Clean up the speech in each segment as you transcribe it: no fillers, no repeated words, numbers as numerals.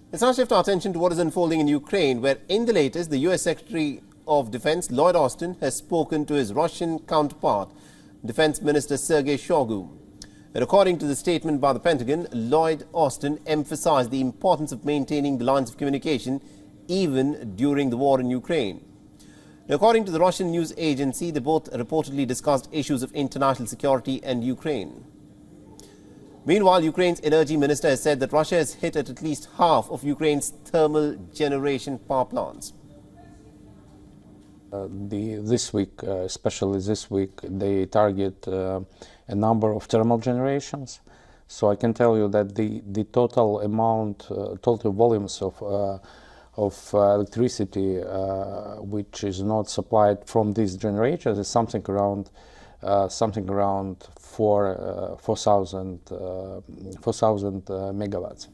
Let's now shift our attention to what is unfolding in Ukraine, where in the latest, the U.S. Secretary of Defense, Llyod Austin, has spoken to his Russian counterpart, Defence Minister Sergey Shoigu. And according to the statement by the Pentagon, Llyod Austin emphasized the importance of maintaining the lines of communication even during the war in Ukraine. Now, according to the Russian news agency, they both reportedly discussed issues of international security and Ukraine. Meanwhile, Ukraine's energy minister has said that Russia has hit at least half of Ukraine's thermal generation power plants. This week, especially this week, they target a number of thermal generations. So I can tell you that the total amount, total volumes of electricity which is not supplied from these generators is something around 4,000 megawatts.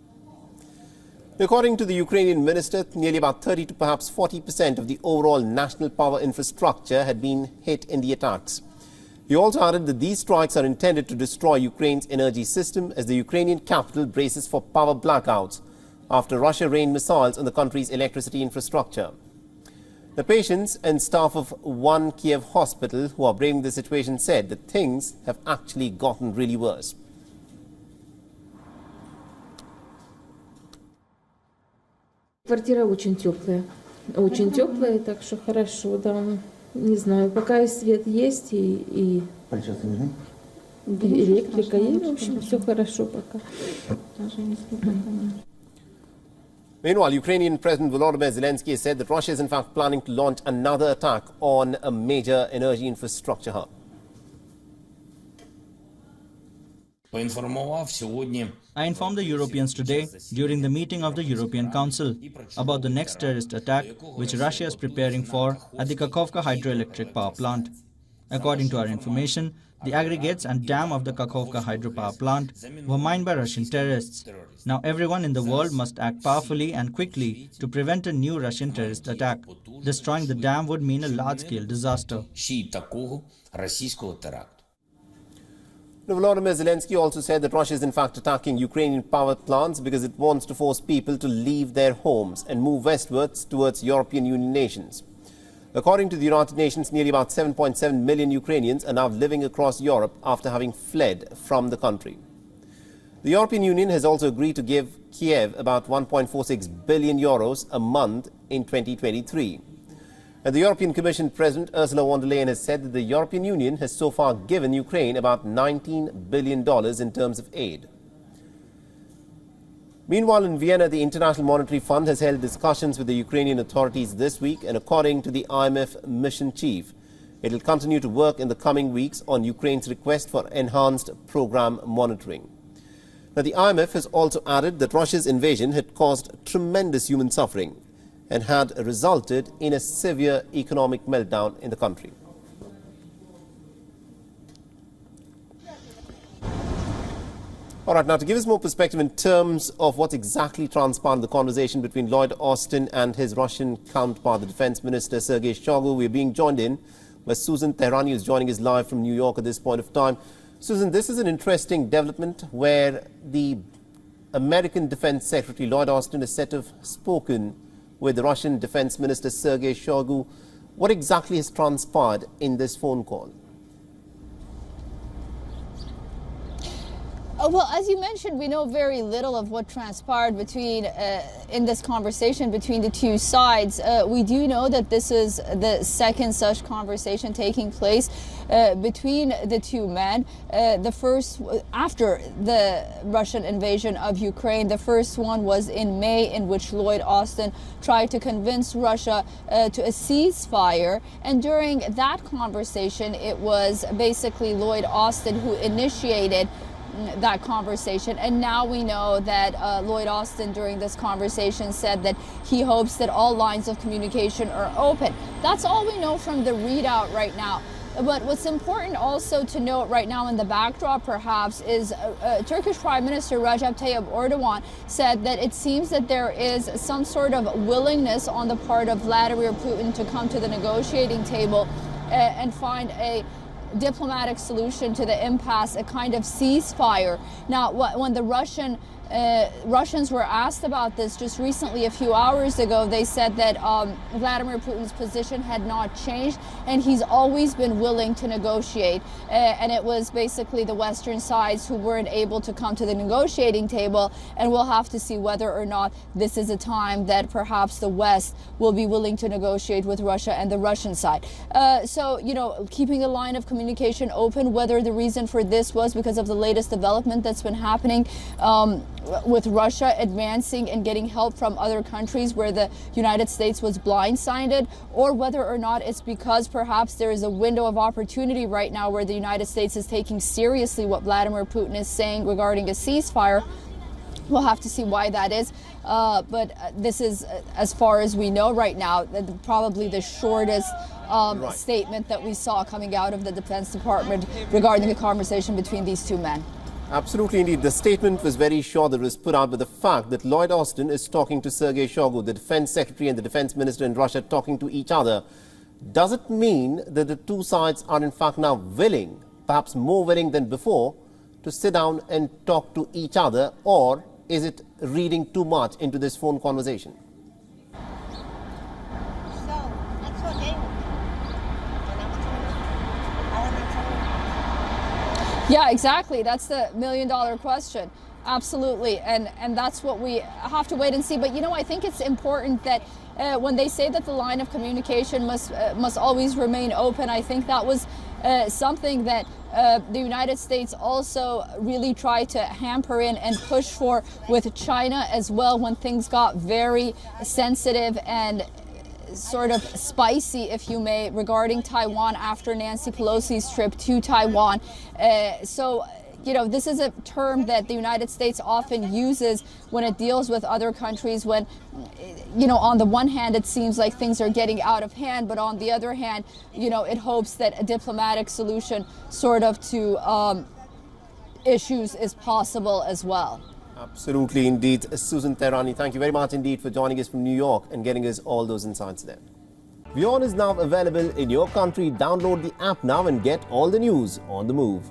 According to the Ukrainian minister, nearly about 30 to perhaps 40% of the overall national power infrastructure had been hit in the attacks. He also added that these strikes are intended to destroy Ukraine's energy system as the Ukrainian capital braces for power blackouts after Russia rained missiles on the country's electricity infrastructure. The patients and staff of one Kiev hospital who are braving the situation said that things have actually gotten really worse. Квартира очень теплая, так что хорошо, да. Не знаю, пока и свет есть, и электрика есть, в общем, все хорошо пока. Meanwhile, Ukrainian President Volodymyr Zelensky has said that Russia is in fact planning to launch another attack on a major energy infrastructure hub. I informed the Europeans today during the meeting of the European Council about the next terrorist attack which Russia is preparing for at the Kakhovka hydroelectric power plant. According to our information, the aggregates and dam of the Kakhovka hydropower plant were mined by Russian terrorists. Now everyone in the world must act powerfully and quickly to prevent a new Russian terrorist attack. Destroying the dam would mean a large-scale disaster. Volodymyr Zelensky also said that Russia is in fact attacking Ukrainian power plants because it wants to force people to leave their homes and move westwards towards European Union nations. According to the United Nations, nearly about 7.7 million Ukrainians are now living across Europe after having fled from the country. The European Union has also agreed to give Kiev about 1.46 billion euros a month in 2023. And the European Commission President Ursula von der Leyen has said that the European Union has so far given Ukraine about $19 billion in terms of aid. Meanwhile, in Vienna, the International Monetary Fund has held discussions with the Ukrainian authorities this week, and according to the IMF mission chief, it will continue to work in the coming weeks on Ukraine's request for enhanced program monitoring. Now, the IMF has also added that Russia's invasion had caused tremendous human suffering and had resulted in a severe economic meltdown in the country. All right, now to give us more perspective in terms of what exactly transpired in the conversation between Llyod Austin and his Russian counterpart, the Defence Minister Sergey Shoigu, we're being joined in by Susan Tehrani, who's joining us live from New York at this point of time. Susan, this is an interesting development where the American Defence Secretary Llyod Austin is said to have spoken with the Russian Defence Minister Sergey Shoigu. What exactly has transpired in this phone call? Well, as you mentioned, we know very little of what transpired between in this conversation between the two sides. We do know that this is the second such conversation taking place between the two men. The first, after the Russian invasion of Ukraine, the first one was in May, in which Llyod Austin tried to convince Russia to a ceasefire. And during that conversation, it was basically Llyod Austin who initiated that conversation. And now we know that Llyod Austin during this conversation said that he hopes that all lines of communication are open. That's all we know from the readout right now. But what's important also to note right now in the backdrop perhaps is Turkish Prime Minister Recep Tayyip Erdogan said that it seems that there is some sort of willingness on the part of Vladimir Putin to come to the negotiating table and find a diplomatic solution to the impasse, a kind of ceasefire. Now, when the Russian Russians were asked about this just recently, a few hours ago. They said that Vladimir Putin's position had not changed and he's always been willing to negotiate. And it was basically the Western sides who weren't able to come to the negotiating table, and we'll have to see whether or not this is a time that perhaps the West will be willing to negotiate with Russia and the Russian side. So, you know, keeping a line of communication open, whether the reason for this was because of the latest development that's been happening with Russia advancing and getting help from other countries where the United States was blindsided, or whether or not it's because perhaps there is a window of opportunity right now where the United States is taking seriously what Vladimir Putin is saying regarding a ceasefire. We'll have to see why that is. But this is, as far as we know right now, probably the shortest statement that we saw coming out of the Defense Department regarding the conversation between these two men. Absolutely, indeed. The statement was very short that was put out, but the fact that Llyod Austin is talking to Sergey Shoigu, the defense secretary and the defense minister in Russia, talking to each other, does it mean that the two sides are in fact now willing, perhaps more willing than before, to sit down and talk to each other, or is it reading too much into this phone conversation? Yeah, exactly. That's the million-dollar question. Absolutely. And that's what we have to wait and see. But, you know, I think it's important that when they say that the line of communication must always remain open, I think that was something that the United States also really tried to hamper in and push for with China as well, when things got very sensitive and sort of spicy, if you may, regarding Taiwan after Nancy Pelosi's trip to Taiwan. So, you know, this is a term that the United States often uses when it deals with other countries when, you know, on the one hand, it seems like things are getting out of hand, but on the other hand, you know, it hopes that a diplomatic solution sort of to issues is possible as well. Absolutely, indeed. Susan Tehrani, thank you very much indeed for joining us from New York and getting us all those insights there. WION is now available in your country. Download the app now and get all the news on the move.